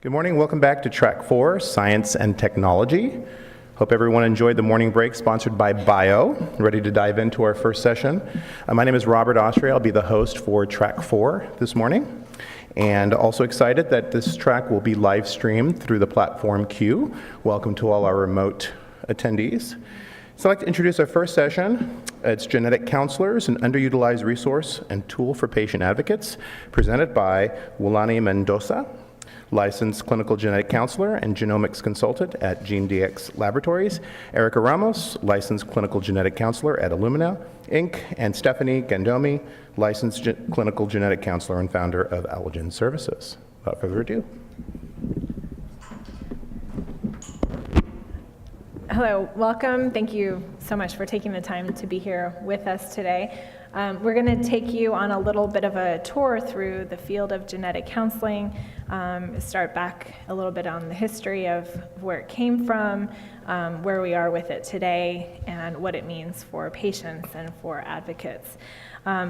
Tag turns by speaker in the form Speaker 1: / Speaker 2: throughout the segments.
Speaker 1: Good morning. Welcome back to Track 4, Science and Technology. Hope everyone enjoyed the morning break sponsored by Bio. Ready to dive into our first session. My name is Robert Austria. I'll be the host for Track 4 this morning. And also excited that this track will be live streamed through the platform Q. Welcome to all our remote attendees. So I'd like to introduce our first session. It's Genetic Counselors, an underutilized resource and tool for patient advocates, presented by Willonie Mendonsa, licensed clinical genetic counselor and genomics consultant at GeneDx Laboratories, Erica Ramos, licensed clinical genetic counselor at Illumina, Inc., and Stephanie Gando, licensed clinical genetic counselor and founder of Allergen Services. Without further ado.
Speaker 2: Hello, welcome. Thank you so much for taking the time to be here with us today. We're going to take you on a little bit of a tour through the field of genetic counseling, start back a little bit on the history of where it came from, where we are with it today, and what it means for patients and for advocates.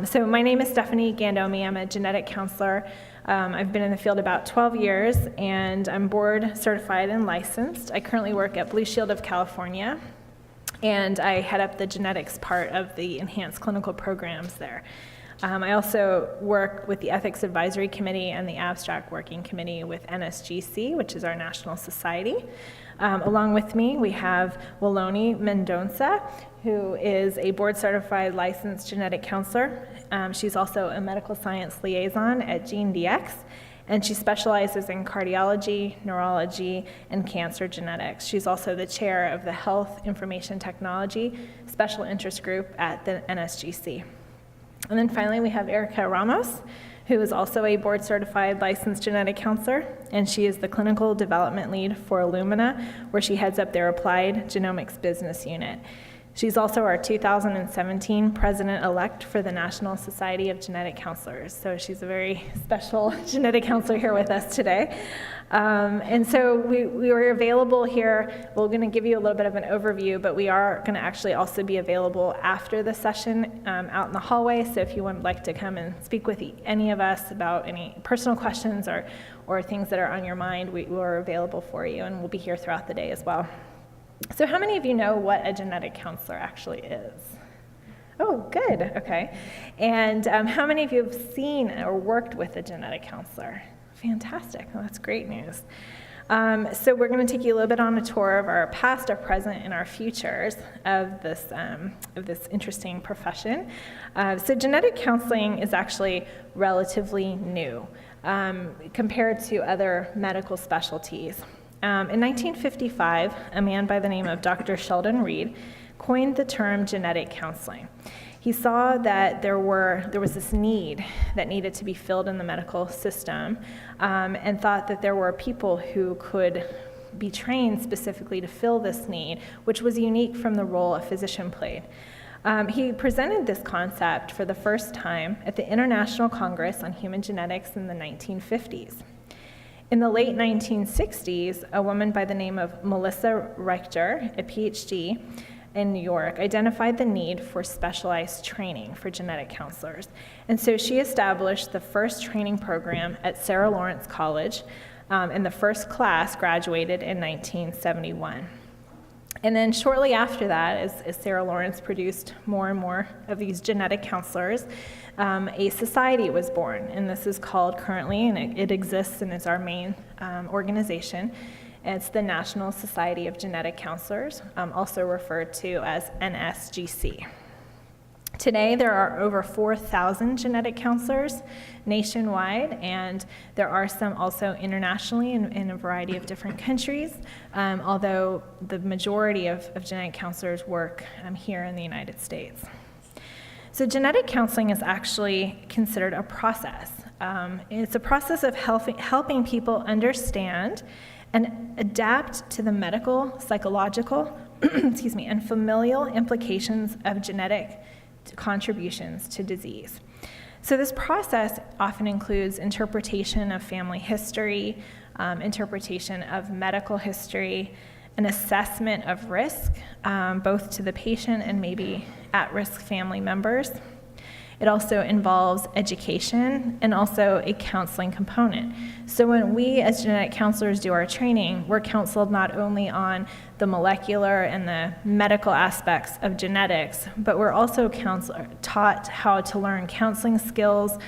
Speaker 2: So my name is Stephanie Gando. I'm a genetic counselor. I've been in the field about 12 years, and I'm board certified and licensed. I currently work at Blue Shield of California, and I head up the genetics part of the enhanced clinical programs there. I also work with the Ethics Advisory Committee and the Abstract Working Committee with NSGC, which is our national society. Along with me, we have Willonie Mendonsa, who is a board-certified licensed genetic counselor. She's also a medical science liaison at GeneDx, and she specializes in cardiology, neurology, and cancer genetics. She's also the chair of the Health Information Technology Special Interest Group at the NSGC. And then finally, we have Erica Ramos, who is also a board-certified licensed genetic counselor, and she is the clinical development lead for Illumina, where she heads up their applied genomics business unit. She's also our 2017 president-elect for the National Society of Genetic Counselors. So she's a very special genetic counselor here with us today. And so we were available here. We're going to give you a little bit of an overview, but we are going to actually also be available after the session out in the hallway. So if you would like to come and speak with any of us about any personal questions or things that are on your mind, we're available for you, and we'll be here throughout the day as well. So how many of you know what a genetic counselor actually is? Oh, good, okay. And how many of you have seen or worked with a genetic counselor? Fantastic, well, that's great news. So we're going to take you a little bit on a tour of our past, our present, and our futures of this interesting profession. So genetic counseling is actually relatively new compared to other medical specialties. In 1955, a man by the name of Dr. Sheldon Reed coined the term genetic counseling. He saw that there was this need that needed to be filled in the medical system, and thought that there were people who could be trained specifically to fill this need, which was unique from the role a physician played. He presented this concept for the first time at the International Congress on Human Genetics in the 1950s. In the late 1960s, a woman by the name of Melissa Richter, a PhD in New York, identified the need for specialized training for genetic counselors. And so she established the first training program at Sarah Lawrence College, and the first class graduated in 1971. And then shortly after that, as Sarah Lawrence produced more and more of these genetic counselors, a society was born, and this is called currently, and it exists and it's our main organization. It's the National Society of Genetic Counselors, also referred to as NSGC. Today, there are over 4,000 genetic counselors nationwide, and there are some also internationally in a variety of different countries, although the majority of genetic counselors work here in the United States. So genetic counseling is actually considered a process. It's a process of helping people understand and adapt to the medical, psychological, and familial implications of genetic contributions to disease. So this process often includes interpretation of family history, interpretation of medical history, an assessment of risk, both to the patient and maybe at-risk family members. It also involves education and also a counseling component. So when we as genetic counselors do our training, we're counseled not only on the molecular and the medical aspects of genetics, but we're also taught how to learn counseling skills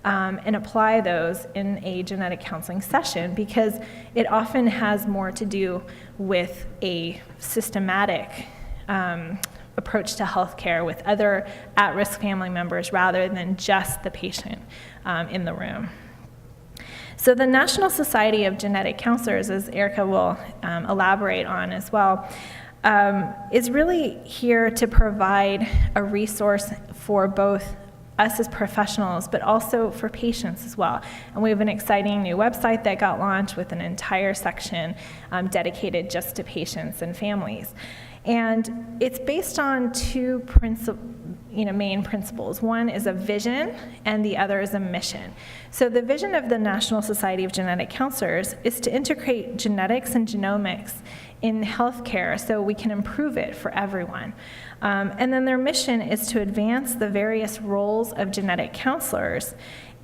Speaker 2: and apply those in a genetic counseling session, because it often has more to do with a systematic approach to healthcare with other at-risk family members rather than just the patient in the room. So the National Society of Genetic Counselors, as Erica will elaborate on as well, is really here to provide a resource for both us as professionals, but also for patients as well. And we have an exciting new website that got launched with an entire section dedicated just to patients and families. And it's based on two main principles. One is a vision, and the other is a mission. So the vision of the National Society of Genetic Counselors is to integrate genetics and genomics in healthcare so we can improve it for everyone. And then their mission is to advance the various roles of genetic counselors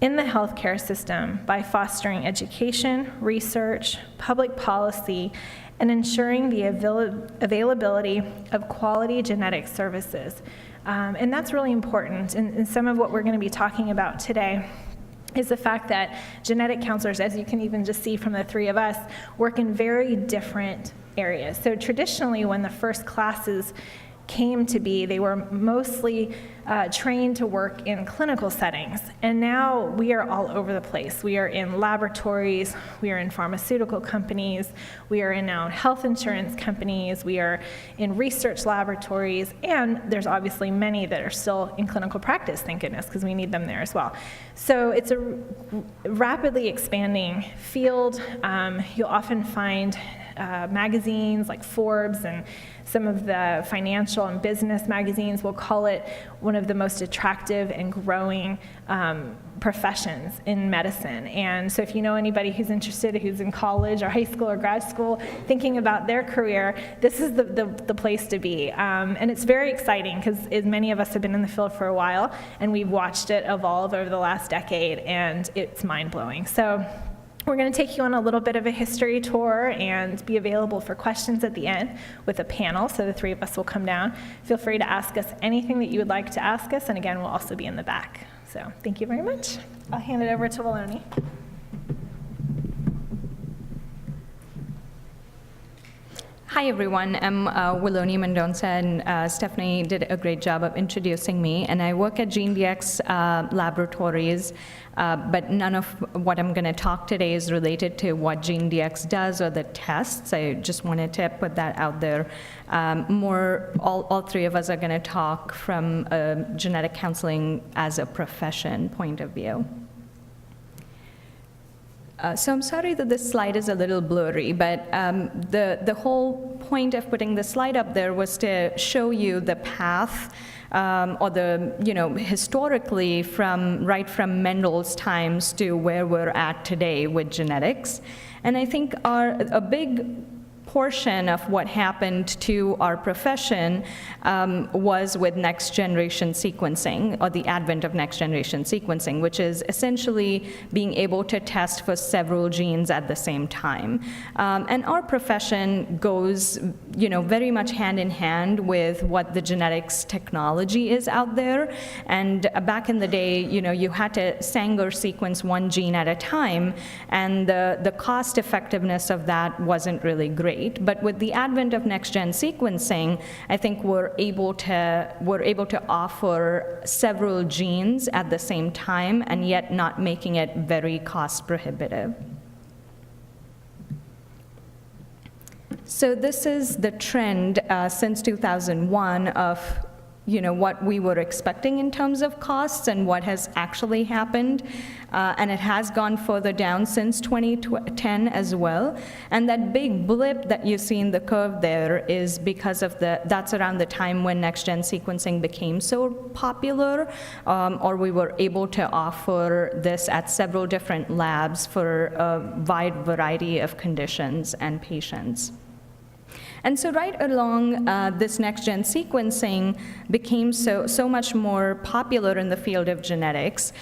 Speaker 2: in the healthcare system by fostering education, research, public policy, and ensuring the availability of quality genetic services. And that's really important. And some of what we're going to be talking about today is the fact that genetic counselors, as you can even just see from the three of us, work in very different areas. So traditionally, when the first classes came to be, they were mostly trained to work in clinical settings. And now we are all over the place. We are in laboratories, we are in pharmaceutical companies, we are in now health insurance companies, we are in research laboratories, and there's obviously many that are still in clinical practice, thank goodness, because we need them there as well. So it's a rapidly expanding field. You'll often find magazines like Forbes and some of the financial and business magazines will call it one of the most attractive and growing professions in medicine. And so if you know anybody who's interested, who's in college or high school or grad school, thinking about their career, this is the place to be. And it's very exciting because many of us have been in the field for a while, and we've watched it evolve over the last decade, and it's mind-blowing. So we're going to take you on a little bit of a history tour and be available for questions at the end with a panel, so the three of us will come down. Feel free to ask us anything that you would like to ask us, and again, we'll also be in the back. So thank you very much. I'll hand it over to Wallonie.
Speaker 3: Hi everyone, I'm Willonie Mendonsa, and Stephanie did a great job of introducing me, and I work at GeneDx laboratories, but none of what I'm going to talk today is related to what GeneDx does or the tests. I just wanted to put that out there. All three of us are going to talk from a genetic counseling as a profession point of view. So I'm sorry that this slide is a little blurry, but the whole point of putting the slide up there was to show you the path or historically right from Mendel's times to where we're at today with genetics. And I think a big portion of what happened to our profession was with next-generation sequencing, or the advent of next-generation sequencing, which is essentially being able to test for several genes at the same time. And our profession goes, very much hand in hand with what the genetics technology is out there. And back in the day, you had to Sanger sequence one gene at a time, and the cost effectiveness of that wasn't really great. But with the advent of next-gen sequencing, I think we're able to offer several genes at the same time, and yet not making it very cost prohibitive. So this is the trend since 2001 of what we were expecting in terms of costs and what has actually happened. And it has gone further down since 2010 as well. And that big blip that you see in the curve there is because of that's around the time when next-gen sequencing became so popular, or we were able to offer this at several different labs for a wide variety of conditions and patients. And so right along this next-gen sequencing became so much more popular in the field of genetics.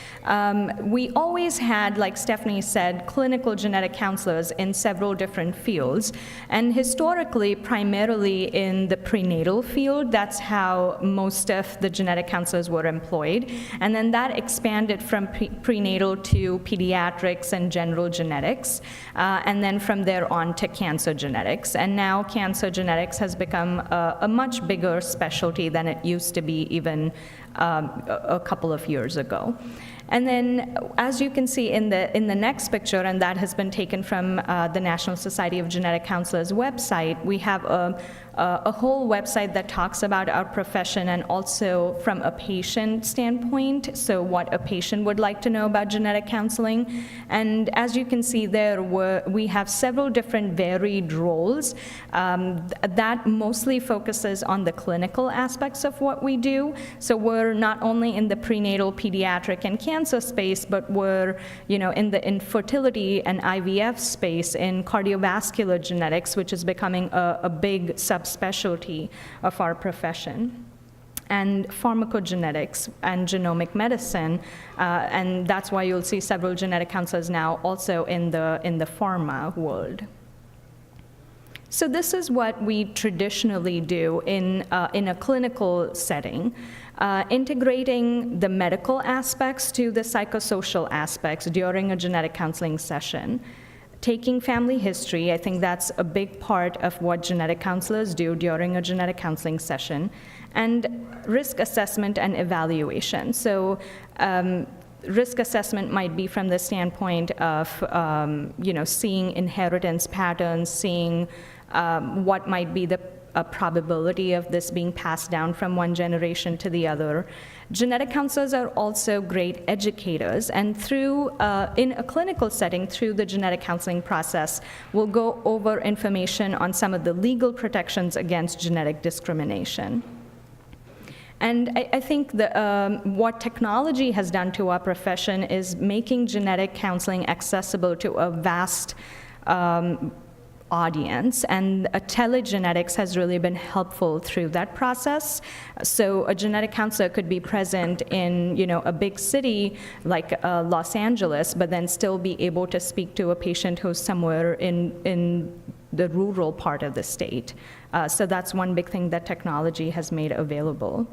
Speaker 3: We always had, like Stephanie said, clinical genetic counselors in several different fields. And historically, primarily in the prenatal field, that's how most of the genetic counselors were employed. And then that expanded from prenatal to pediatrics and general genetics, and then from there on to cancer genetics. And now cancer genetics has become a much bigger specialty than it used to be even a couple of years ago. And then, as you can see in the next picture, and that has been taken from the National Society of Genetic Counselors website, we have a whole website that talks about our profession and also from a patient standpoint, so what a patient would like to know about genetic counseling. And as you can see there, we have several different varied roles that mostly focuses on the clinical aspects of what we do. So we're not only in the prenatal, pediatric, and cancer space, but we're in the infertility and IVF space, in cardiovascular genetics, which is becoming a big subspecialty of our profession, and pharmacogenetics and genomic medicine, and that's why you'll see several genetic counselors now also in the pharma world. So this is what we traditionally do in a clinical setting, integrating the medical aspects to the psychosocial aspects during a genetic counseling session. Taking family history, I think that's a big part of what genetic counselors do during a genetic counseling session, and risk assessment and evaluation. So risk assessment might be from the standpoint of seeing inheritance patterns, seeing what might be the probability of this being passed down from one generation to the other. Genetic counselors are also great educators, and through, in a clinical setting, through the genetic counseling process, we'll go over information on some of the legal protections against genetic discrimination. And I think what technology has done to our profession is making genetic counseling accessible to a vast audience, and telegenetics has really been helpful through that process. So a genetic counselor could be present in a big city like Los Angeles, but then still be able to speak to a patient who's somewhere in the rural part of the state. So that's one big thing that technology has made available.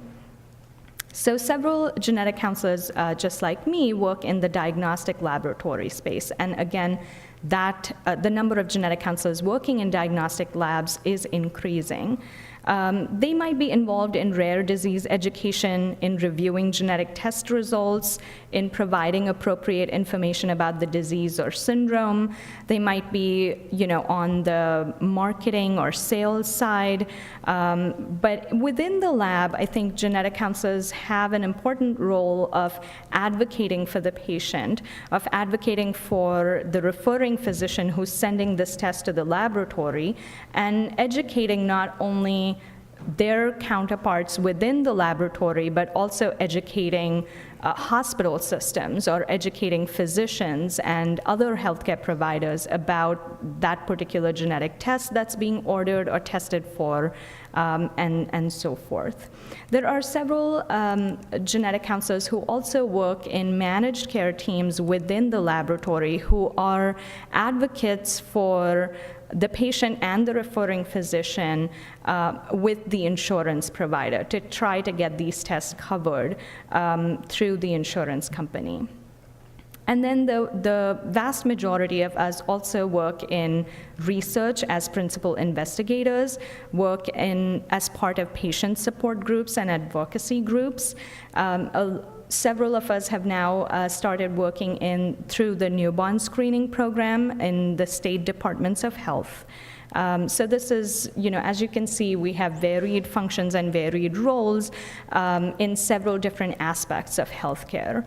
Speaker 3: So several genetic counselors, just like me, work in the diagnostic laboratory space. And again, the number of genetic counselors working in diagnostic labs is increasing. They might be involved in rare disease education, in reviewing genetic test results, in providing appropriate information about the disease or syndrome. They might be, on the marketing or sales side. But within the lab, I think genetic counselors have an important role of advocating for the patient, of advocating for the referring physician who's sending this test to the laboratory, and educating not only their counterparts within the laboratory, but also educating hospital systems or educating physicians and other healthcare providers about that particular genetic test that's being ordered or tested for, and so forth. There are several genetic counselors who also work in managed care teams within the laboratory who are advocates for the patient and the referring physician with the insurance provider to try to get these tests covered through the insurance company. And then the vast majority of us also work in research as principal investigators, work as part of patient support groups and advocacy groups. Several of us have now started working through the newborn screening program in the state departments of health. So this is, as you can see, we have varied functions and varied roles in several different aspects of healthcare.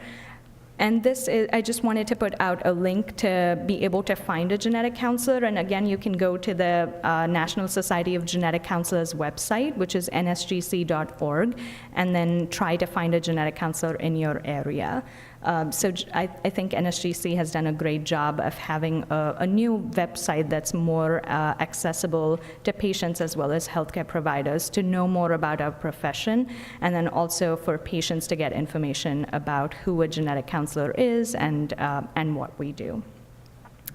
Speaker 3: And this is, I just wanted to put out a link to be able to find a genetic counselor. And again, you can go to the National Society of Genetic Counselors website, which is nsgc.org, and then try to find a genetic counselor in your area. I think NSGC has done a great job of having a new website that's more accessible to patients as well as healthcare providers to know more about our profession, and then also for patients to get information about who a genetic counselor is and what we do.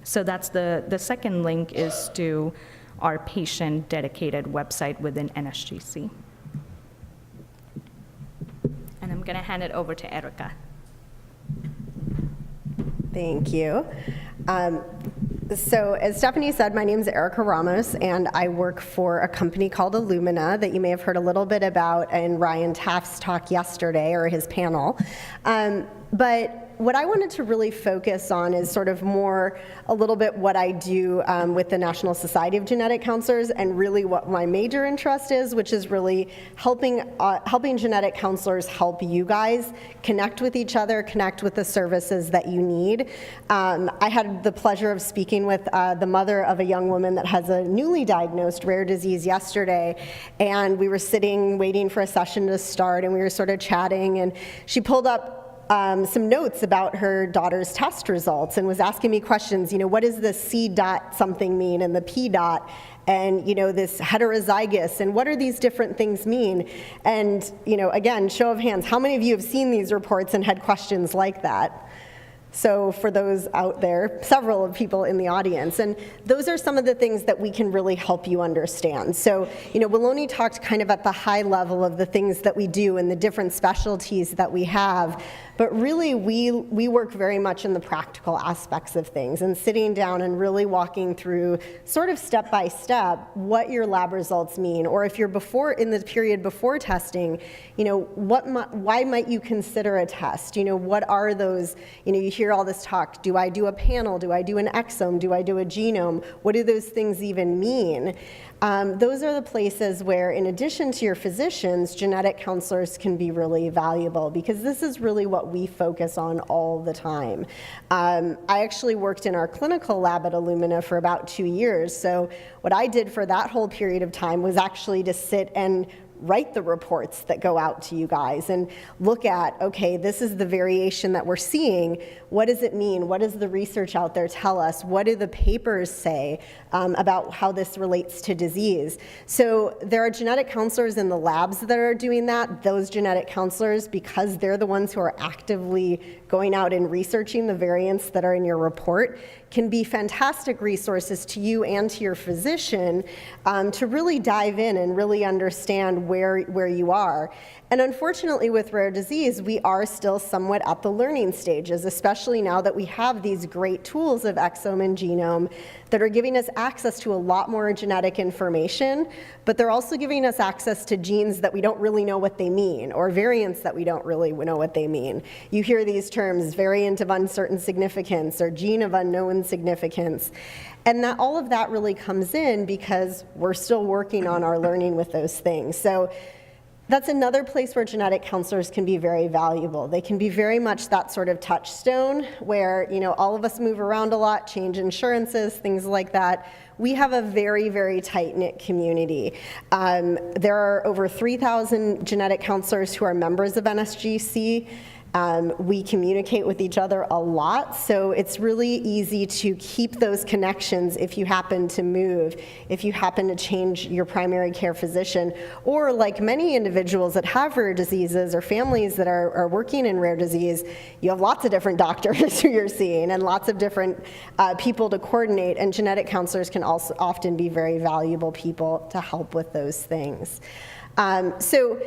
Speaker 3: So that's the second link is to our patient-dedicated website within NSGC. And I'm going to hand it over to Erica.
Speaker 4: Thank you. So as Stephanie said, my name is Erica Ramos, and I work for a company called Illumina that you may have heard a little bit about in Ryan Taft's talk yesterday, or his panel. But what I wanted to really focus on is sort of more a little bit what I do with the National Society of Genetic Counselors, and really what my major interest is, which is really helping genetic counselors help you guys connect with each other, connect with the services that you need. I had the pleasure of speaking with the mother of a young woman that has a newly diagnosed rare disease yesterday, and we were sitting waiting for a session to start, and we were sort of chatting, and she pulled up some notes about her daughter's test results and was asking me questions, what does the C dot something mean and the P dot and, this heterozygous, and what are these different things mean? And, again, show of hands, how many of you have seen these reports and had questions like that? So for those out there, several of people in the audience, and those are some of the things that we can really help you understand. So, Willonie talked kind of at the high level of the things that we do and the different specialties that we have, but really we work very much in the practical aspects of things and sitting down and really walking through sort of step by step what your lab results mean, or if you're in the period before testing, why might you consider a test? What are those, you hear all this talk, do I do a panel, do I do an exome, do I do a genome, what do those things even mean? Those are the places where, in addition to your physicians, genetic counselors can be really valuable, because this is really what we focus on all the time. I actually worked in our clinical lab at Illumina for about 2 years, so what I did for that whole period of time was actually to sit and write the reports that go out to you guys and look at, okay, this is the variation that we're seeing. What does it mean? What does the research out there tell us? What do the papers say about how this relates to disease? So there are genetic counselors in the labs that are doing that. Those genetic counselors, because they're the ones who are actively going out and researching the variants that are in your report, can be fantastic resources to you and to your physician to really dive in and really understand where you are. And unfortunately, with rare disease, we are still somewhat at the learning stages, especially now that we have these great tools of exome and genome that are giving us access to a lot more genetic information, but they're also giving us access to genes that we don't really know what they mean, or variants that we don't really know what they mean. You hear these terms, variant of uncertain significance or gene of unknown significance. And that all of that really comes in because we're still working on our learning with those things. So that's another place where genetic counselors can be very valuable. They can be very much that sort of touchstone where, all of us move around a lot, change insurances, things like that. We have a very, very tight-knit community. There are over 3,000 genetic counselors who are members of NSGC. We communicate with each other a lot, so it's really easy to keep those connections if you happen to move, if you happen to change your primary care physician, or like many individuals that have rare diseases or families that are working in rare disease, you have lots of different doctors who you're seeing and lots of different people to coordinate, and genetic counselors can also often be very valuable people to help with those things. So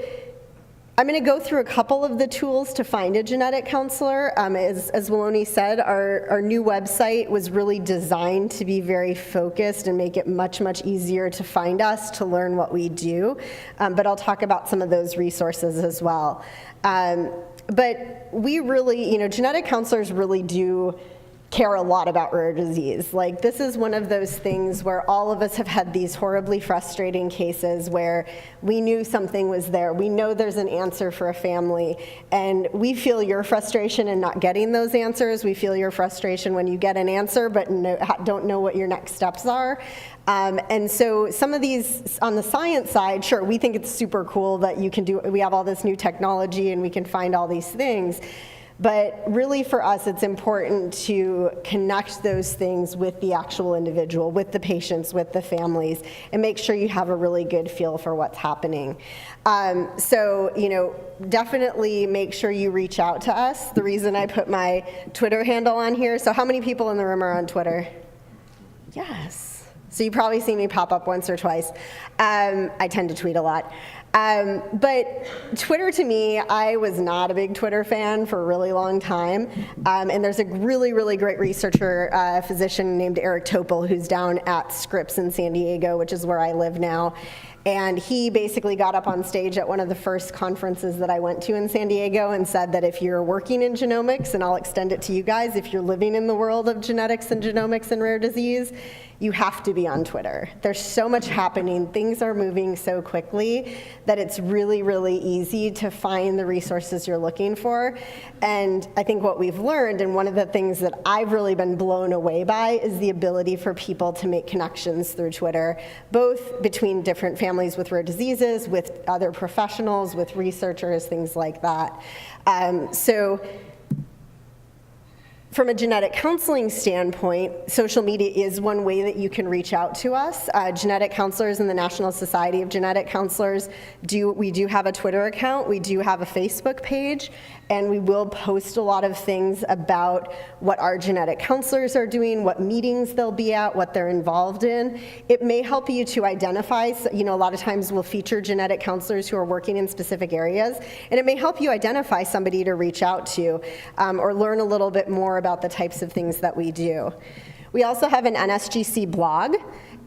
Speaker 4: I'm going to go through a couple of the tools to find a genetic counselor. As Wallonie said, our new website was really designed to be very focused and make it much, much easier to find us, to learn what we do. But I'll talk about some of those resources as well. But we really, genetic counselors really do care a lot about rare disease. Like, this is one of those things where all of us have had these horribly frustrating cases where we knew something was there. We know there's an answer for a family, and we feel your frustration in not getting those answers. We feel your frustration when you get an answer but don't know what your next steps are. And so some of these, on the science side, sure, we think it's super cool that we have all this new technology and we can find all these things. But really for us, it's important to connect those things with the actual individual, with the patients, with the families, and make sure you have a really good feel for what's happening. So, definitely make sure you reach out to us. The reason I put my Twitter handle on here, so how many people in the room are on Twitter? Yes. So you probably see me pop up once or twice. I tend to tweet a lot. But Twitter to me, I was not a big Twitter fan for a really long time. And there's a really, really great researcher, physician named Eric Topol, who's down at Scripps in San Diego, which is where I live now. And he basically got up on stage at one of the first conferences that I went to in San Diego and said that if you're working in genomics, and I'll extend it to you guys, if you're living in the world of genetics and genomics and rare disease, you have to be on Twitter. There's so much happening. Things are moving so quickly that it's really, really easy to find the resources you're looking for. And I think what we've learned, and one of the things that I've really been blown away by, is the ability for people to make connections through Twitter, both between different families with rare diseases, with other professionals, with researchers, things like that. So from a genetic counseling standpoint, social media is one way that you can reach out to us. Genetic counselors and the National Society of Genetic Counselors, we do have a Twitter account, we do have a Facebook page, and we will post a lot of things about what our genetic counselors are doing, what meetings they'll be at, what they're involved in. It may help you to identify, a lot of times we'll feature genetic counselors who are working in specific areas, and it may help you identify somebody to reach out to or learn a little bit more about the types of things that we do. We also have an NSGC blog,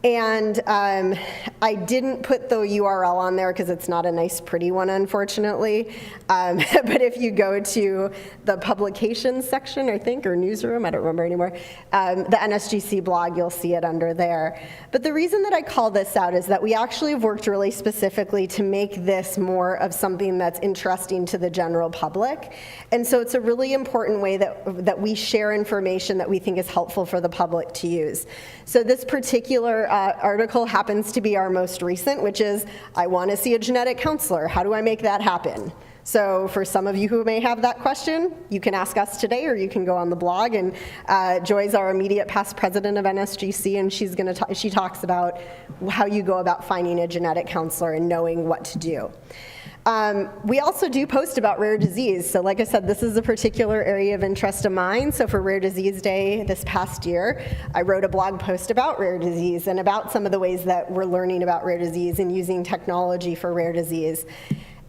Speaker 4: and I didn't put the URL on there because it's not a nice, pretty one, unfortunately. But if you go to the publications section, I think, or newsroom, I don't remember anymore, the NSGC blog, you'll see it under there. But the reason that I call this out is that we actually have worked really specifically to make this more of something that's interesting to the general public. And so it's a really important way that we share information that we think is helpful for the public to use. So this particular article happens to be our most recent, which is, I want to see a genetic counselor. How do I make that happen? So for some of you who may have that question, you can ask us today, or you can go on the blog. And Joy's our immediate past president of NSGC, and she talks about how you go about finding a genetic counselor and knowing what to do. We also do post about rare disease. So like I said, this is a particular area of interest of mine. So for Rare Disease Day this past year, I wrote a blog post about rare disease and about some of the ways that we're learning about rare disease and using technology for rare disease.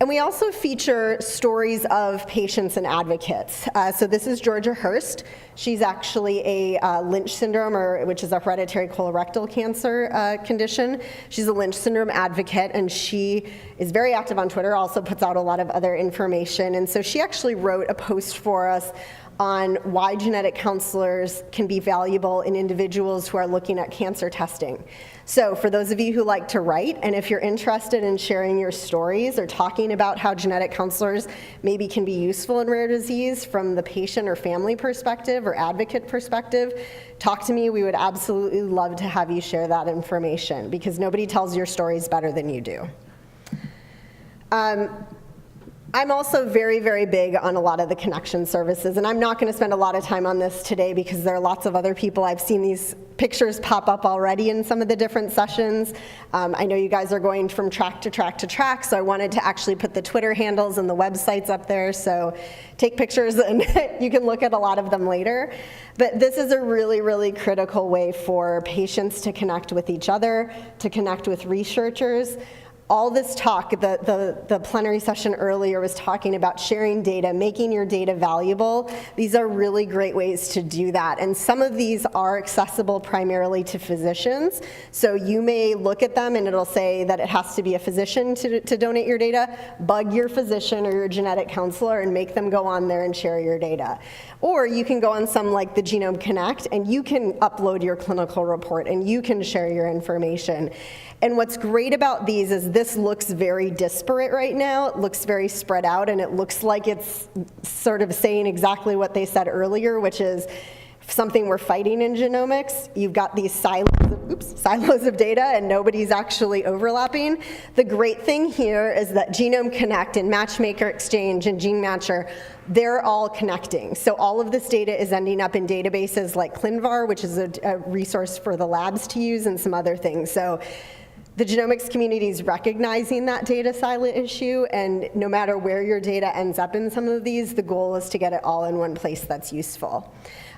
Speaker 4: And we also feature stories of patients and advocates. So this is Georgia Hurst. She's actually a Lynch syndrome, which is a hereditary colorectal cancer condition. She's a Lynch syndrome advocate, and she is very active on Twitter, also puts out a lot of other information. And so she actually wrote a post for us on why genetic counselors can be valuable in individuals who are looking at cancer testing. So for those of you who like to write, and if you're interested in sharing your stories or talking about how genetic counselors maybe can be useful in rare disease from the patient or family perspective or advocate perspective, talk to me. We would absolutely love to have you share that information, because nobody tells your stories better than you do. I'm also very, very big on a lot of the connection services, and I'm not going to spend a lot of time on this today because there are lots of other people. I've seen these pictures pop up already in some of the different sessions. I know you guys are going from track to track to track, so I wanted to actually put the Twitter handles and the websites up there, so take pictures and you can look at a lot of them later. But this is a really, really critical way for patients to connect with each other, to connect with researchers. All this talk, the plenary session earlier was talking about sharing data, making your data valuable. These are really great ways to do that. And some of these are accessible primarily to physicians. So you may look at them and it'll say that it has to be a physician to donate your data. Bug your physician or your genetic counselor and make them go on there and share your data. Or you can go on some like the Genome Connect and you can upload your clinical report and you can share your information. And what's great about these is this looks very disparate right now. It looks very spread out, and it looks like it's sort of saying exactly what they said earlier, which is something we're fighting in genomics. You've got these silos of data and nobody's actually overlapping. The great thing here is that Genome Connect and Matchmaker Exchange and Gene Matcher, they're all connecting. So all of this data is ending up in databases like ClinVar, which is a resource for the labs to use, and some other things. So the genomics community is recognizing that data silo issue, and no matter where your data ends up in some of these, the goal is to get it all in one place that's useful.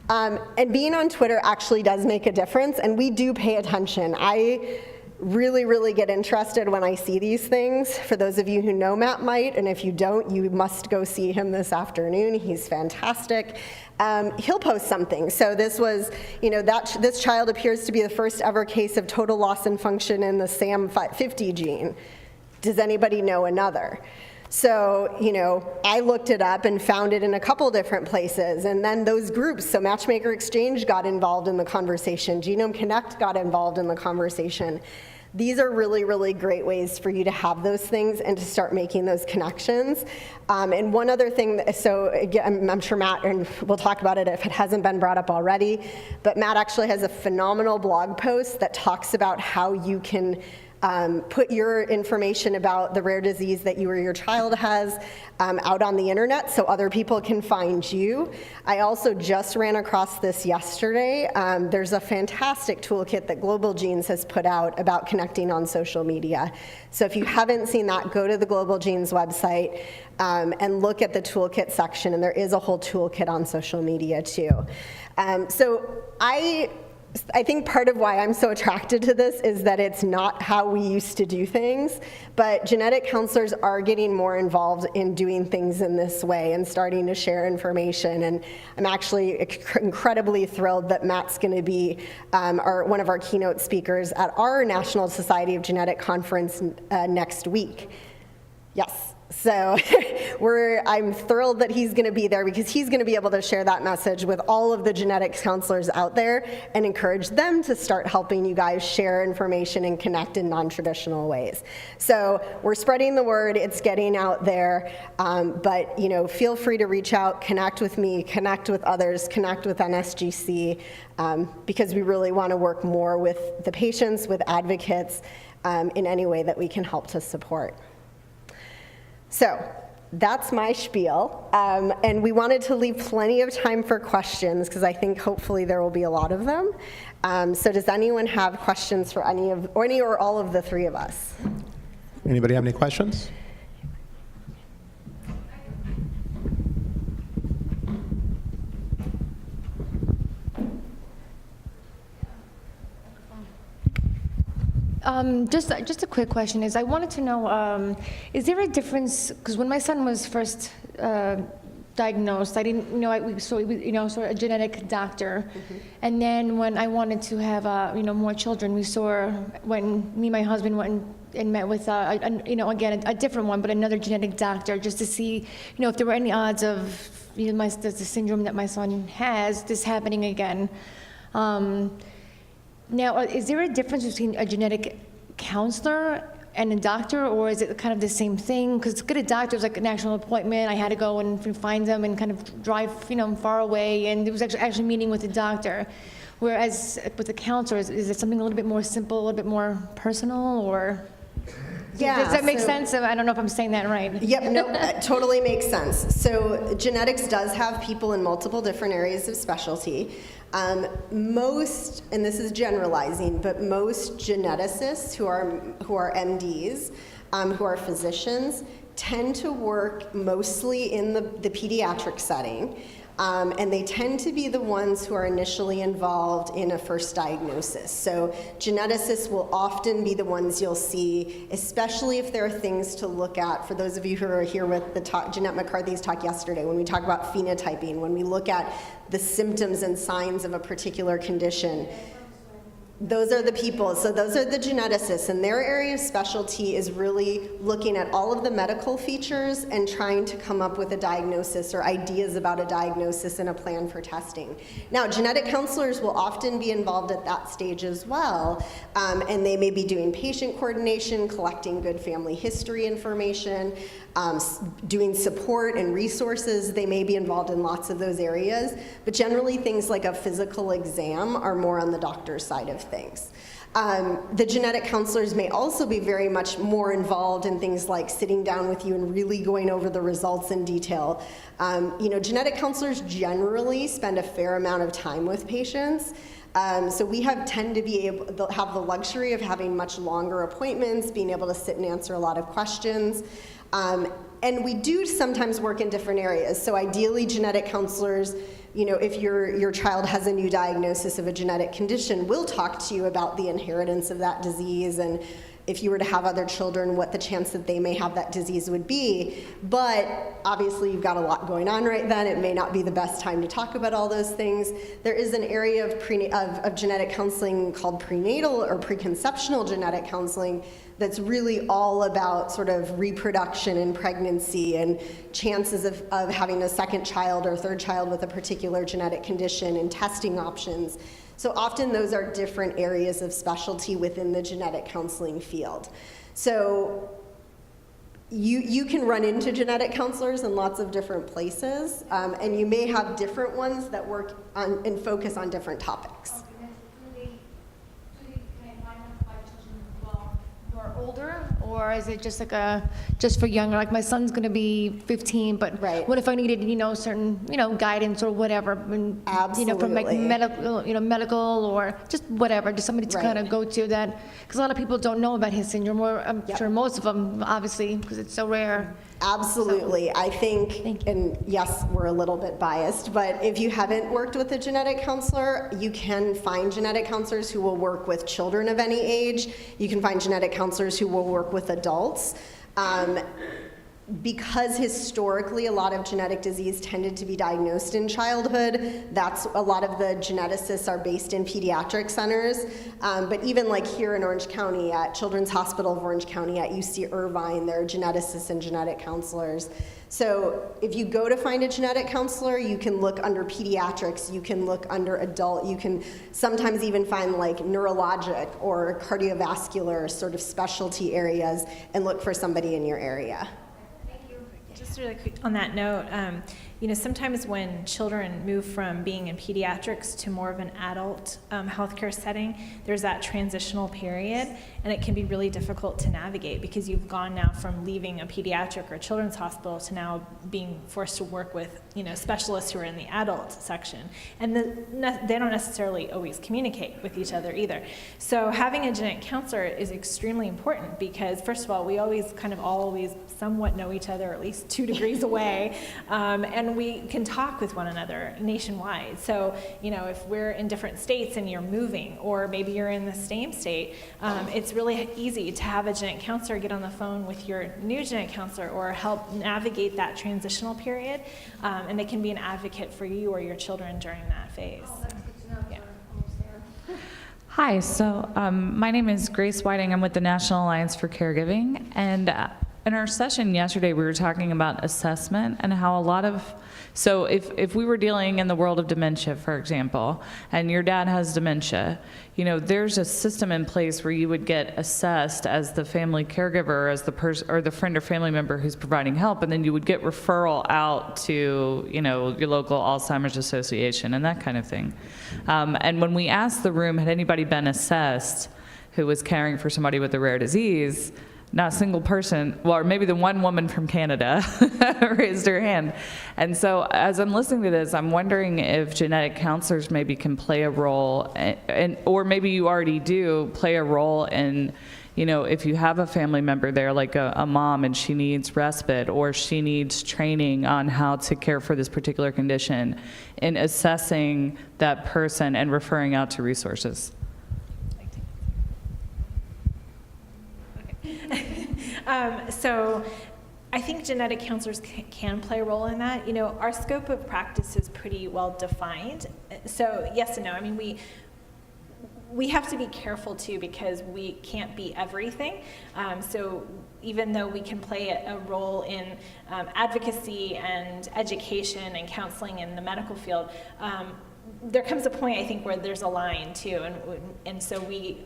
Speaker 4: And being on Twitter actually does make a difference, and we do pay attention. I really, really get interested when I see these things. For those of you who know Matt Might, and if you don't, you must go see him this afternoon. He's fantastic. He'll post something. So this was, this child appears to be the first ever case of total loss in function in the SAM50 gene. Does anybody know another? So, I looked it up and found it in a couple different places, and then those groups, so Matchmaker Exchange got involved in the conversation, Genome Connect got involved in the conversation. These are really, really great ways for you to have those things and to start making those connections. And one other thing, so again, I'm sure Matt, and we'll talk about it if it hasn't been brought up already, but Matt actually has a phenomenal blog post that talks about how you can put your information about the rare disease that you or your child has out on the internet so other people can find you. I also just ran across this yesterday. There's a fantastic toolkit that Global Genes has put out about connecting on social media. So if you haven't seen that, go to the Global Genes website and look at the toolkit section, and there is a whole toolkit on social media too. So I think part of why I'm so attracted to this is that it's not how we used to do things, but genetic counselors are getting more involved in doing things in this way and starting to share information. And I'm actually incredibly thrilled that Matt's going to be one of our keynote speakers at our National Society of Genetic Conference next week. Yes. So I'm thrilled that he's going to be there, because he's going to be able to share that message with all of the genetics counselors out there and encourage them to start helping you guys share information and connect in non-traditional ways. So we're spreading the word, it's getting out there, but feel free to reach out, connect with me, connect with others, connect with NSGC, because we really want to work more with the patients, with advocates, in any way that we can help to support. So that's my spiel, and we wanted to leave plenty of time for questions, because I think hopefully there will be a lot of them. So does anyone have questions for any or all of the three of us?
Speaker 1: Anybody have any questions?
Speaker 5: Just a quick question is, I wanted to know, is there a difference, because when my son was first diagnosed, I didn't know, saw a genetic doctor, and then when I wanted to have, more children, we saw, when me and my husband went and met with, again, a different one, but another genetic doctor, just to see, if there were any odds of, the syndrome that my son has, this happening again. Now, is there a difference between a genetic counselor and a doctor, or is it kind of the same thing? Because to get a doctor was like an actual appointment. I had to go and find them and kind of drive, far away, and it was actually meeting with a doctor. Whereas with a counselor, is it something a little bit more simple, a little bit more personal, or?
Speaker 4: Yeah,
Speaker 5: does that make sense? I don't know if I'm saying that right.
Speaker 4: Yep, no, that totally makes sense. So genetics does have people in multiple different areas of specialty. Most, and this is generalizing, but most geneticists who are MDs, who are physicians, tend to work mostly in the pediatric setting. And they tend to be the ones who are initially involved in a first diagnosis. So geneticists will often be the ones you'll see, especially if there are things to look at. For those of you who are here with the talk, Jeanette McCarthy's talk yesterday, when we talk about phenotyping, when we look at the symptoms and signs of a particular condition. Those are the people, so those are the geneticists, and their area of specialty is really looking at all of the medical features and trying to come up with a diagnosis or ideas about a diagnosis and a plan for testing. Now, genetic counselors will often be involved at that stage as well, and they may be doing patient coordination, collecting good family history information, doing support and resources. They may be involved in lots of those areas, but generally things like a physical exam are more on the doctor's side of things. The genetic counselors may also be very much more involved in things like sitting down with you and really going over the results in detail. Genetic counselors generally spend a fair amount of time with patients. So we tend to be able to have the luxury of having much longer appointments, being able to sit and answer a lot of questions. And we do sometimes work in different areas. So ideally, genetic counselors, if your child has a new diagnosis of a genetic condition, will talk to you about the inheritance of that disease, and if you were to have other children, what the chance that they may have that disease would be. But obviously, you've got a lot going on right then. It may not be the best time to talk about all those things. There is an area of genetic counseling called prenatal or preconceptional genetic counseling that's really all about sort of reproduction and pregnancy and chances of having a second child or third child with a particular genetic condition and testing options. So often those are different areas of specialty within the genetic counseling field. So you can run into genetic counselors in lots of different places, and you may have different ones that work on and focus on different topics.
Speaker 5: Older, or is it just like just for younger? Like my son's going to be 15, but
Speaker 4: right.
Speaker 5: What if I needed, certain, guidance or whatever, and,
Speaker 4: Absolutely.
Speaker 5: from like medical or just whatever, just somebody to
Speaker 4: Right.
Speaker 5: kind of go to that, because a lot of people don't know about his syndrome, or I'm
Speaker 4: Yep.
Speaker 5: sure most of them, obviously, because it's so rare.
Speaker 4: Absolutely. I think,
Speaker 5: Thank
Speaker 4: and yes, we're a little bit biased, but if you haven't worked with a genetic counselor, you can find genetic counselors who will work with children of any age. You can find genetic counselors who will work with adults. Because historically a lot of genetic disease tended to be diagnosed in childhood, that's a lot of the geneticists are based in pediatric centers. But even like here in Orange County at Children's Hospital of Orange County at UC Irvine, there are geneticists and genetic counselors. So if you go to find a genetic counselor, you can look under pediatrics, you can look under adult, you can sometimes even find like neurologic or cardiovascular sort of specialty areas and look for somebody in your area.
Speaker 2: Just really quick on that note, sometimes when children move from being in pediatrics to more of an adult healthcare setting, there's that transitional period, and it can be really difficult to navigate because you've gone now from leaving a pediatric or children's hospital to now being forced to work with specialists who are in the adult section, and they don't necessarily always communicate with each other either. So having a genetic counselor is extremely important because, first of all, we always somewhat know each other, at least 2 degrees away, and we can talk with one another nationwide. So, if we're in different states and you're moving, or maybe you're in the same state, it's really easy to have a genetic counselor get on the phone with your new genetic counselor or help navigate that transitional period, and they can be an advocate for you or your children during that phase.
Speaker 5: Oh, that's good to know.
Speaker 2: Yeah.
Speaker 5: Almost there.
Speaker 6: Hi, so my name is Grace Whiting. I'm with the National Alliance for Caregiving, and in our session yesterday, we were talking about assessment and how so if we were dealing in the world of dementia, for example, and your dad has dementia, there's a system in place where you would get assessed as the family caregiver, as the person or the friend or family member who's providing help, and then you would get referral out to, your local Alzheimer's Association and that kind of thing. And when we asked the room, had anybody been assessed who was caring for somebody with a rare disease, not a single person, or maybe the one woman from Canada raised her hand. And so as I'm listening to this, I'm wondering if genetic counselors maybe can play a role, or maybe you already do play a role in, if you have a family member there, like a mom, and she needs respite, or she needs training on how to care for this particular condition, in assessing that person and referring out to resources.
Speaker 2: So I think genetic counselors can play a role in that. Our scope of practice is pretty well defined. So yes and no. I mean, we have to be careful too, because we can't be everything. So even though we can play a role in advocacy and education and counseling in the medical field, there comes a point, I think, where there's a line too, and so we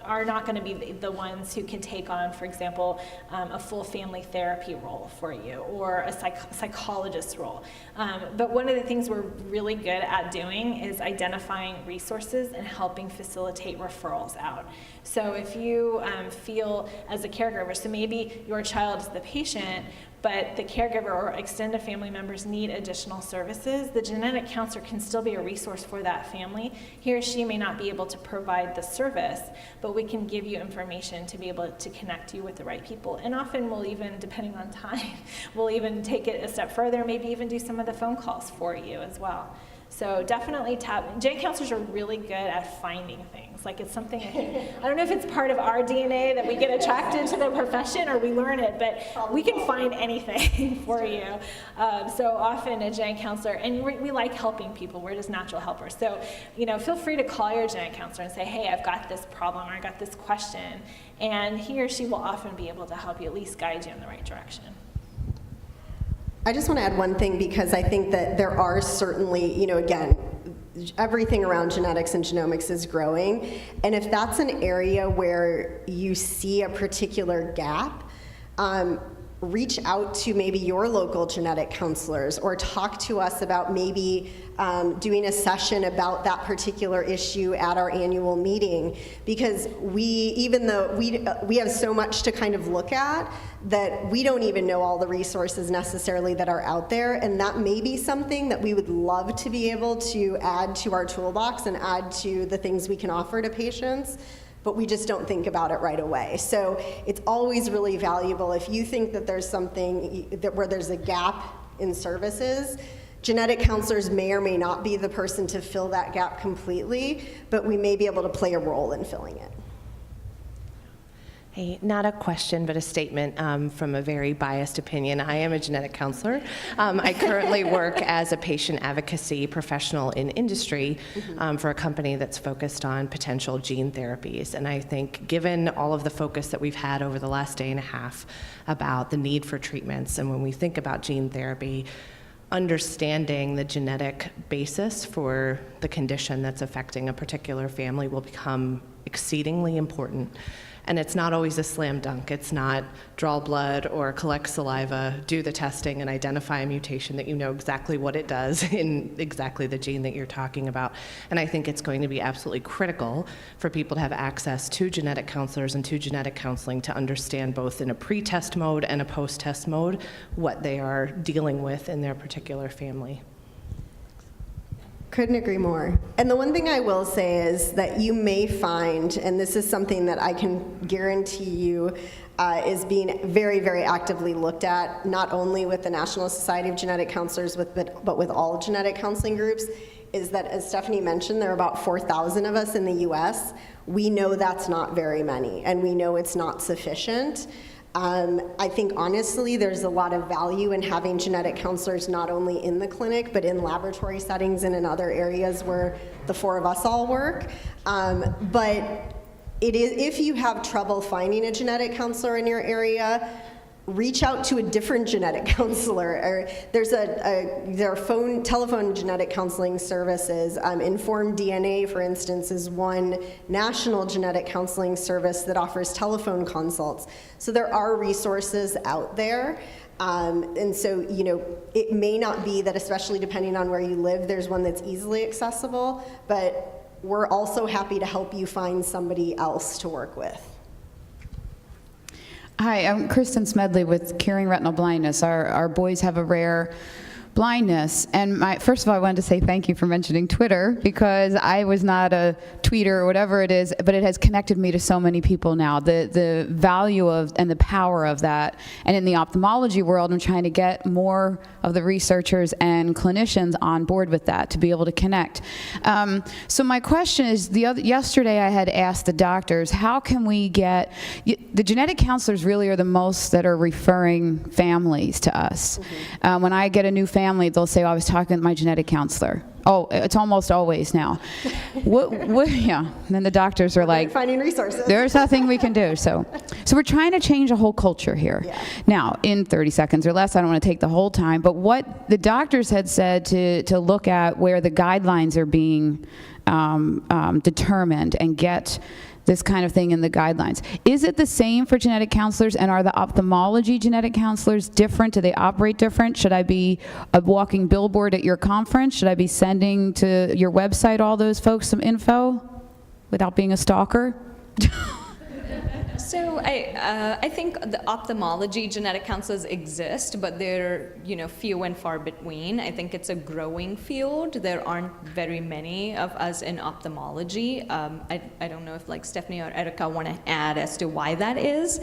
Speaker 2: are not going to be the ones who can take on, for example, a full family therapy role for you, or a psychologist role. But one of the things we're really good at doing is identifying resources and helping facilitate referrals out. So if you feel as a caregiver, so maybe your child is the patient, but the caregiver or extended family members need additional services, the genetic counselor can still be a resource for that family. He or she may not be able to provide the service, but we can give you information to be able to connect you with the right people. And often we'll even, depending on time, we'll even take it a step further, maybe even do some of the phone calls for you as well. So definitely genetic counselors are really good at finding things. Like, it's something, I don't know if it's part of our DNA that we get attracted to the profession or we learn it, but we can find anything for you. So often a genetic counselor, and we like helping people, we're just natural helpers. So, feel free to call your genetic counselor and say, hey, I've got this problem, or I got this question, and he or she will often be able to help you, at least guide you in the right direction.
Speaker 4: I just want to add one thing, because I think that there are certainly, again, everything around genetics and genomics is growing. And if that's an area where you see a particular gap, reach out to maybe your local genetic counselors, or talk to us about maybe doing a session about that particular issue at our annual meeting, because even though we have so much to kind of look at, that we don't even know all the resources necessarily that are out there, and that may be something that we would love to be able to add to our toolbox and add to the things we can offer to patients, but we just don't think about it right away. So it's always really valuable if you think that there's something where there's a gap in services. Genetic counselors may or may not be the person to fill that gap completely, but we may be able to play a role in filling it.
Speaker 7: Hey, not a question, but a statement from a very biased opinion. I am a genetic counselor. I currently work as a patient advocacy professional in industry for a company that's focused on potential gene therapies. And I think, given all of the focus that we've had over the last day and a half about the need for treatments, and when we think about gene therapy, understanding the genetic basis for the condition that's affecting a particular family will become exceedingly important. And it's not always a slam dunk. It's not draw blood or collect saliva, do the testing, and identify a mutation that you know exactly what it does in exactly the gene that you're talking about. And I think it's going to be absolutely critical for people to have access to genetic counselors and to genetic counseling to understand, both in a pre-test mode and a post-test mode, what they are dealing with in their particular family.
Speaker 4: Couldn't agree more. And the one thing I will say is that you may find, and this is something that I can guarantee you is being very, very actively looked at, not only with the National Society of Genetic Counselors, but with all genetic counseling groups, is that, as Stephanie mentioned, there are about 4,000 of us in the US. We know that's not very many, and we know it's not sufficient. I think, honestly, there's a lot of value in having genetic counselors not only in the clinic, but in laboratory settings and in other areas where the four of us all work. But if you have trouble finding a genetic counselor in your area, reach out to a different genetic counselor. Or there are telephone genetic counseling services. Informed DNA, for instance, is one national genetic counseling service that offers telephone consults. So there are resources out there. And so, it may not be that, especially depending on where you live, there's one that's easily accessible, but we're also happy to help you find somebody else to work with.
Speaker 8: Hi, I'm Kristen Smedley with Curing Retinal Blindness. Our boys have a rare blindness. And first of all, I wanted to say thank you for mentioning Twitter, because I was not a tweeter or whatever it is, but it has connected me to so many people now. The value of and the power of that. And in the ophthalmology world, I'm trying to get more of the researchers and clinicians on board with that to be able to connect. So my question is, yesterday I had asked the doctors, how can we get, the genetic counselors really are the most that are referring families to us. When I get a new family family, they'll say, oh, I was talking with my genetic counselor. Oh, it's almost always now. Yeah. And then the doctors are like,
Speaker 4: Finding resources.
Speaker 8: there's nothing we can do. So we're trying to change a whole culture here.
Speaker 4: Yeah.
Speaker 8: Now, in 30 seconds or less, I don't want to take the whole time, but what the doctors had said to look at where the guidelines are being determined and get this kind of thing in the guidelines. Is it the same for genetic counselors, and are the ophthalmology genetic counselors different? Do they operate different? Should I be a walking billboard at your conference? Should I be sending to your website all those folks some info without being a stalker?
Speaker 3: So I think the ophthalmology genetic counselors exist, but they're few and far between. I think it's a growing field. There aren't very many of us in ophthalmology. I don't know if Stephanie or Erica want to add as to why that is.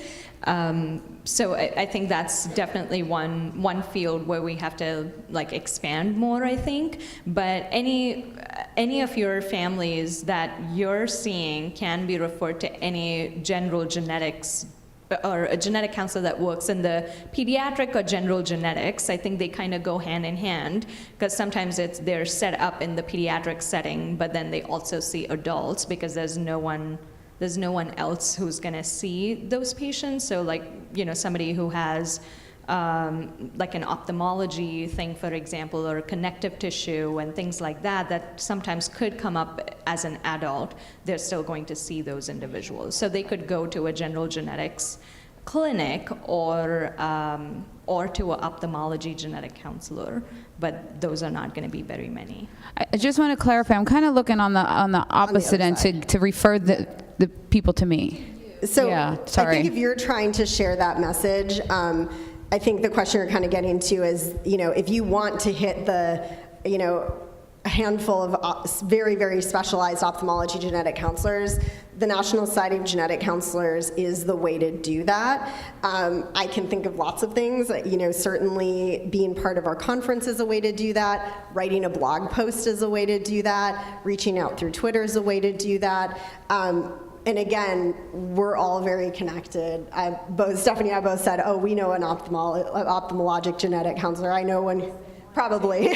Speaker 3: So I think that's definitely one field where we have to expand more, I think. But any of your families that you're seeing can be referred to any general genetics or a genetic counselor that works in the pediatric or general genetics. I think they kind of go hand in hand, because sometimes they're set up in the pediatric setting, but then they also see adults because there's no one else who's going to see those patients. So somebody who has an ophthalmology thing, for example, or connective tissue and things like that sometimes could come up as an adult, they're still going to see those individuals. So they could go to a general genetics clinic or to an ophthalmology genetic counselor, but those are not going to be very many.
Speaker 8: I just want to clarify, I'm kind of looking on the opposite end to refer the people to me.
Speaker 4: So
Speaker 8: yeah, sorry.
Speaker 4: I think if you're trying to share that message, I think the question you're kind of getting to is, if you want to hit the, a handful of very, very specialized ophthalmology genetic counselors, the National Society of Genetic Counselors is the way to do that. I can think of lots of things. Certainly being part of our conference is a way to do that. Writing a blog post is a way to do that. Reaching out through Twitter is a way to do that. And again, we're all very connected. Stephanie and I both said, oh, we know an ophthalmologic genetic counselor. I know one, probably.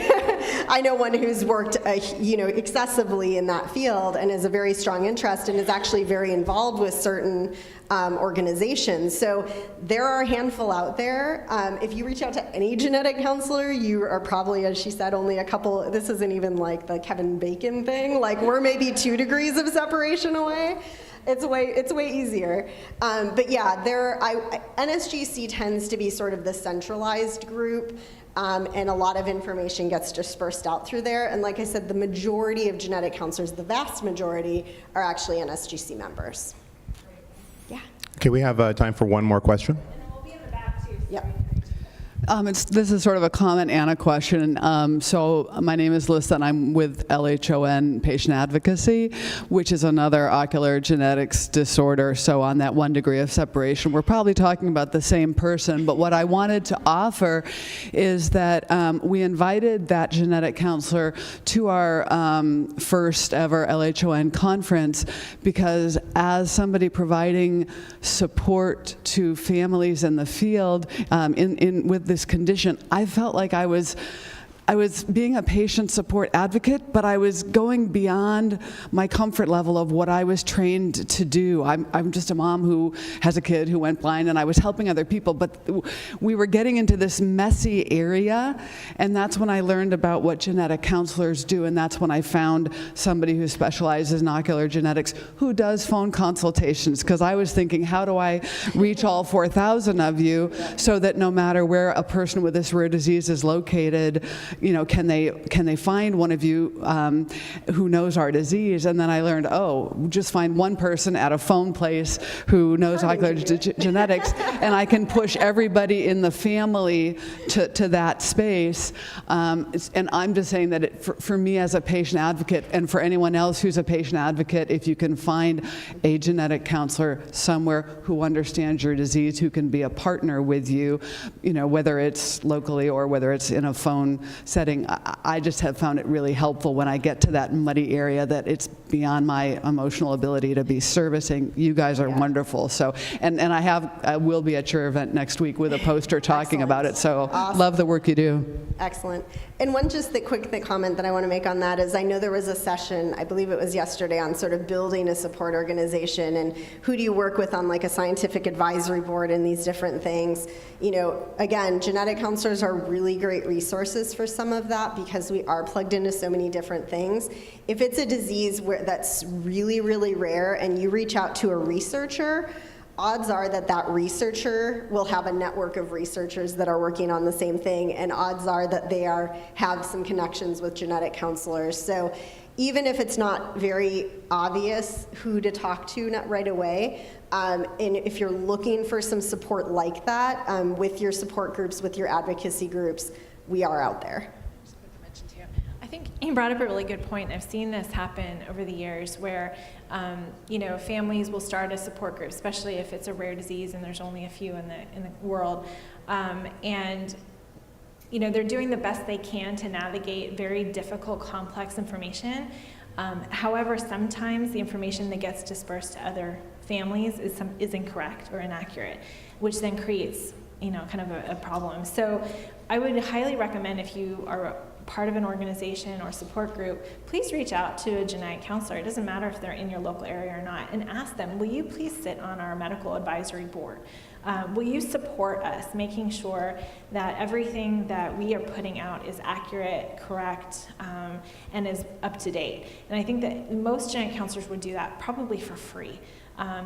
Speaker 4: I know one who's worked, excessively in that field and has a very strong interest and is actually very involved with certain organizations. So there are a handful out there. If you reach out to any genetic counselor, you are probably, as she said, only a couple. This isn't even like the Kevin Bacon thing. We're maybe 2 degrees of separation away. It's way easier. But yeah, NSGC tends to be sort of the centralized group, and a lot of information gets dispersed out through there. And like I said, the majority of genetic counselors, the vast majority, are actually NSGC members. Yeah.
Speaker 1: Okay, we have time for one more question.
Speaker 2: And then we'll be in the back too.
Speaker 4: Yep.
Speaker 9: This is sort of a comment and a question. So my name is Lisa, and I'm with LHON Patient Advocacy, which is another ocular genetics disorder. So on that 1 degree of separation, we're probably talking about the same person. But what I wanted to offer is that we invited that genetic counselor to our first ever LHON conference because as somebody providing support to families in the field with this condition, I felt like I was being a patient support advocate, but I was going beyond my comfort level of what I was trained to do. I'm just a mom who has a kid who went blind, and I was helping other people, but we were getting into this messy area, and that's when I learned about what genetic counselors do, and that's when I found somebody who specializes in ocular genetics who does phone consultations, because I was thinking, how do I reach all 4,000 of you so that no matter where a person with this rare disease is located, can they find one of you who knows our disease? And then I learned, just find one person at a phone place who knows ocular genetics, and I can push everybody in the family to that space. And I'm just saying that for me as a patient advocate, and for anyone else who's a patient advocate, if you can find a genetic counselor somewhere who understands your disease, who can be a partner with you, whether it's locally or whether it's in a phone setting. I just have found it really helpful when I get to that muddy area that it's beyond my emotional ability to be servicing. You guys are wonderful. So, and I will be at your event next week with a poster talking about it. So love the work you do.
Speaker 4: Excellent. And one just quick comment that I want to make on that is I know there was a session, I believe it was yesterday, on sort of building a support organization and who do you work with on like a scientific advisory board and these different things. You know, again, genetic counselors are really great resources for some of that because we are plugged into so many different things. If it's a disease that's really, really rare and you reach out to a researcher, odds are that that researcher will have a network of researchers that are working on the same thing, and odds are that they have some connections with genetic counselors. So even if it's not very obvious who to talk to right away, and if you're looking for some support like that with your support groups, with your advocacy groups, we are out there.
Speaker 2: I think you brought up a really good point. I've seen this happen over the years where, you know, families will start a support group, especially if it's a rare disease and there's only a few in the world, and you know, they're doing the best they can to navigate very difficult, complex information. However, sometimes the information that gets dispersed to other families is incorrect or inaccurate, which then creates, you know, kind of a problem. So I would highly recommend, if you are part of an organization or support group, please reach out to a genetic counselor. It doesn't matter if they're in your local area or not, and ask them, will you please sit on our medical advisory board? Will you support us, making sure that everything that we are putting out is accurate, correct, and is up to date? And I think that most genetic counselors would do that probably for free.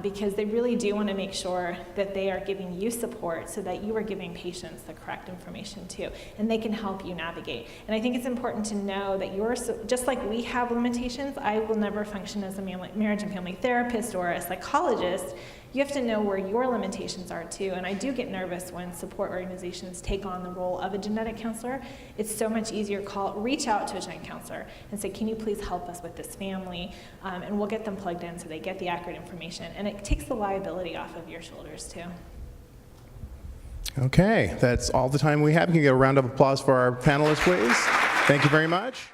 Speaker 2: Because they really do want to make sure that they are giving you support so that you are giving patients the correct information too, and they can help you navigate. And I think it's important to know that just like we have limitations, I will never function as a marriage and family therapist or a psychologist. You have to know where your limitations are too, and I do get nervous when support organizations take on the role of a genetic counselor. It's so much easier reach out to a genetic counselor and say, can you please help us with this family? And we'll get them plugged in so they get the accurate information, and it takes the liability off of your shoulders too.
Speaker 1: Okay, that's all the time we have. Can you get a round of applause for our panelists, please? Thank you very much.